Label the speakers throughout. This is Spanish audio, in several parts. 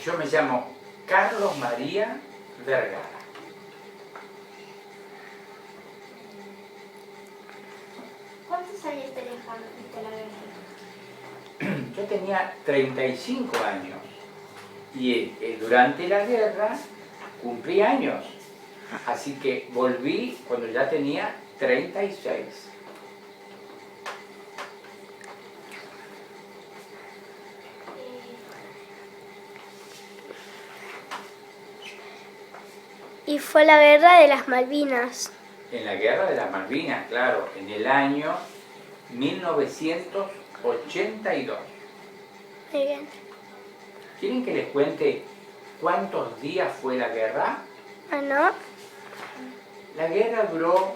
Speaker 1: Yo me llamo Carlos María Vergara.
Speaker 2: ¿Cuántos años tenés cuando fuiste a la guerra?
Speaker 1: Yo tenía 35 años y durante la guerra cumplí años. Así que volví cuando ya tenía 36.
Speaker 3: Y fue la guerra de las Malvinas.
Speaker 1: En la guerra de las Malvinas, claro, en el año 1982.
Speaker 3: Muy bien.
Speaker 1: ¿Quieren que les cuente cuántos días fue la guerra?
Speaker 3: Bueno,
Speaker 1: La guerra duró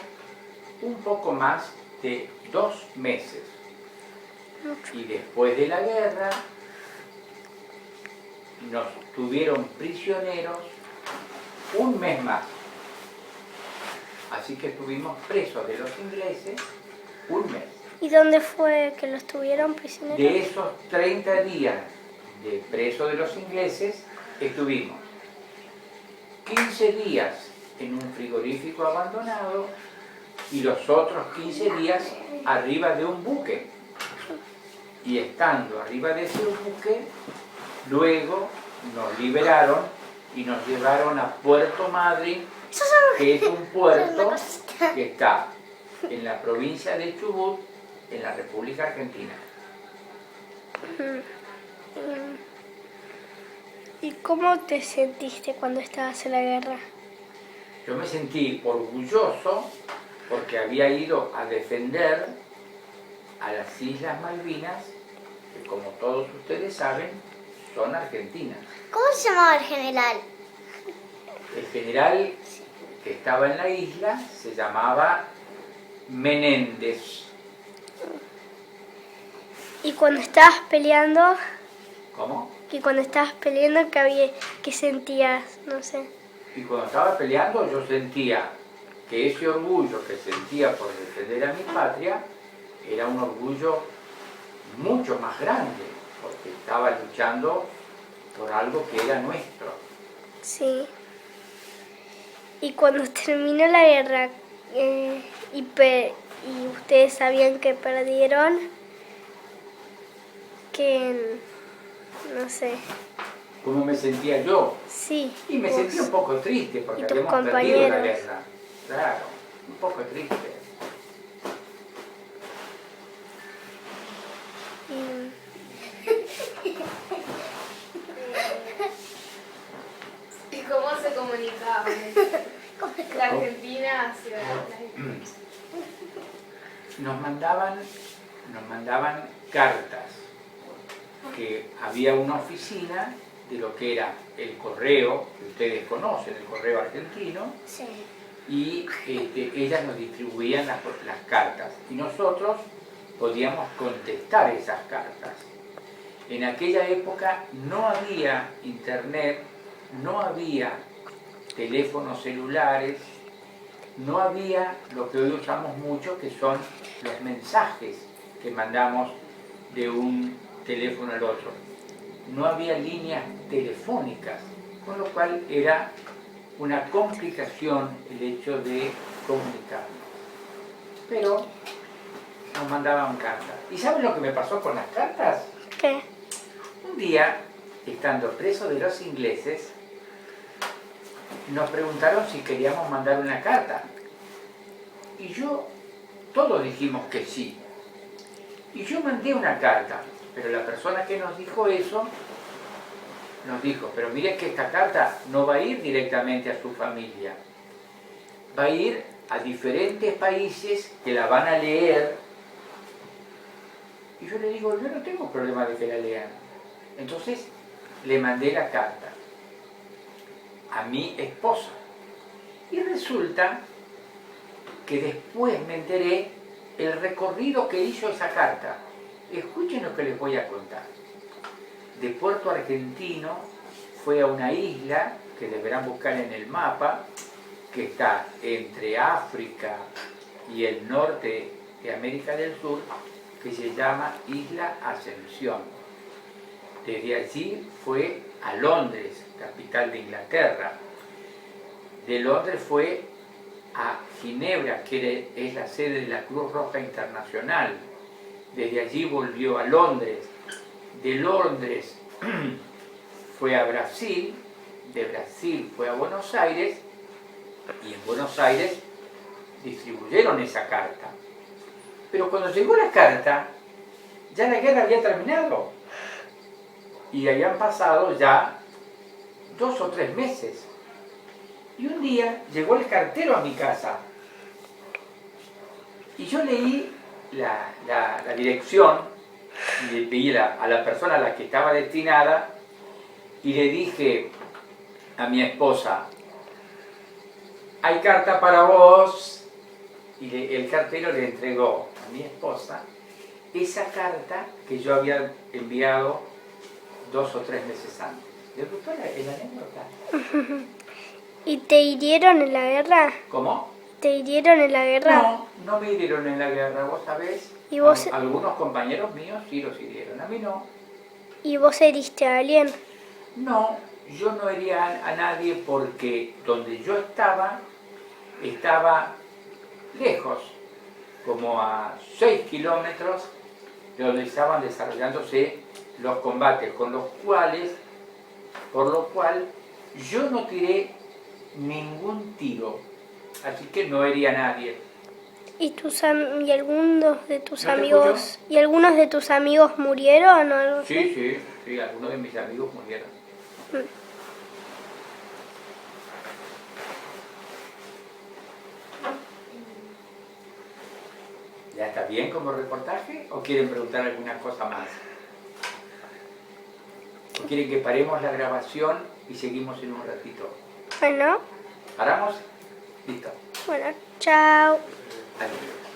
Speaker 1: un poco más de 2 meses. Y después de la guerra nos tuvieron prisioneros un mes más. Así que estuvimos presos de los ingleses un mes.
Speaker 3: ¿y dónde fue que los tuvieron prisioneros?
Speaker 1: De esos 30 días de preso de los ingleses, estuvimos 15 días en un frigorífico abandonado y los otros 15 días arriba de un buque. Y estando arriba de ese buque, luego nos liberaron y nos llevaron a Puerto Madryn, que es un puerto que está en la provincia de Chubut, en la República Argentina.
Speaker 3: ¿Y cómo te sentiste cuando estabas en la guerra?
Speaker 1: Yo me sentí orgulloso porque había ido a defender a las Islas Malvinas, que como todos ustedes saben, son argentinas.
Speaker 2: ¿Cómo se llamaba el general?
Speaker 1: El general que estaba en la isla se llamaba Menéndez.
Speaker 3: ¿Y cuando estabas peleando?
Speaker 1: ¿Cómo?
Speaker 3: ¿Y cuando estabas peleando qué sentías? No sé.
Speaker 1: Y cuando estaba peleando yo sentía que ese orgullo que sentía por defender a mi patria era un orgullo mucho más grande, porque estaba luchando por algo que era nuestro.
Speaker 3: Sí. Y cuando terminó la guerra y ustedes sabían que perdieron, que no sé.
Speaker 1: ¿Cómo me sentía yo?
Speaker 3: Sí.
Speaker 1: Y me sentía un poco triste porque
Speaker 3: y tus
Speaker 1: habíamos perdido la
Speaker 3: compañeros.
Speaker 1: guerra. Claro, un poco triste.
Speaker 4: ¿Y cómo se comunicaban? De Argentina hacia las islas.
Speaker 1: Nos mandaban cartas, que había una oficina de lo que era el correo, que ustedes conocen, el correo argentino,
Speaker 2: Sí.
Speaker 1: y ellas nos distribuían las cartas y nosotros podíamos contestar esas cartas. En aquella época no había internet, no había teléfonos celulares, no había lo que hoy usamos mucho, que son los mensajes que mandamos de un teléfono al otro. No había líneas telefónicas, con lo cual era una complicación el hecho de comunicarnos. Pero nos mandaban cartas. ¿Y saben lo que me pasó con las cartas?
Speaker 3: ¿Qué?
Speaker 1: Un día, estando preso de los ingleses, nos preguntaron si queríamos mandar una carta. Y todos dijimos que sí. Y yo mandé una carta, pero la persona que nos dijo eso, nos dijo, pero mire que esta carta no va a ir directamente a su familia. Va a ir a diferentes países que la van a leer. Y yo le digo, yo no tengo problema de que la lean. Entonces le mandé la carta a mi esposa. Y resulta que después me enteré el recorrido que hizo esa carta. Escuchen lo que les voy a contar. De Puerto Argentino fue a una isla, que deberán buscar en el mapa, que está entre África y el norte de América del Sur, que se llama Isla Ascensión. Desde allí fue a Londres, capital de Inglaterra. De Londres fue a Ginebra, que es la sede de la Cruz Roja Internacional. Desde allí volvió a Londres. De Londres fue a Brasil. De Brasil fue a Buenos Aires. Y en Buenos Aires distribuyeron esa carta. Pero cuando llegó la carta, ya la guerra había terminado. Y habían pasado ya 2 o 3 meses. Y un día llegó el cartero a mi casa. Y yo leí la dirección, y le pedí a la persona a la que estaba destinada, y le dije a mi esposa, hay carta para vos. Y el cartero le entregó a mi esposa esa carta que yo había enviado 2 o 3 meses antes. ¿Le gustó la anécdota?
Speaker 3: ¿Y te hirieron en la guerra?
Speaker 1: ¿Cómo?
Speaker 3: ¿Te hirieron en la guerra?
Speaker 1: No, no me hirieron en la guerra, vos sabés.
Speaker 3: ¿Y vos?
Speaker 1: Algunos compañeros míos sí los hirieron, a mí no.
Speaker 3: ¿Y vos heriste a alguien?
Speaker 1: No, yo no hería a nadie porque donde yo estaba lejos, como a 6 kilómetros de donde estaban desarrollándose los combates, por lo cual yo no tiré ningún tiro, así que no hería a nadie.
Speaker 3: ¿Y algunos de tus
Speaker 1: ¿No te
Speaker 3: amigos?
Speaker 1: escucho?
Speaker 3: ¿Y algunos de tus amigos murieron o algo así?
Speaker 1: Sí, algunos de mis amigos murieron. ¿Ya está bien como reportaje o quieren preguntar alguna cosa más? ¿O quieren que paremos la grabación y seguimos en un ratito?
Speaker 3: Bueno,
Speaker 1: ¿Paramos? Listo.
Speaker 3: bueno, chao.
Speaker 1: Adiós.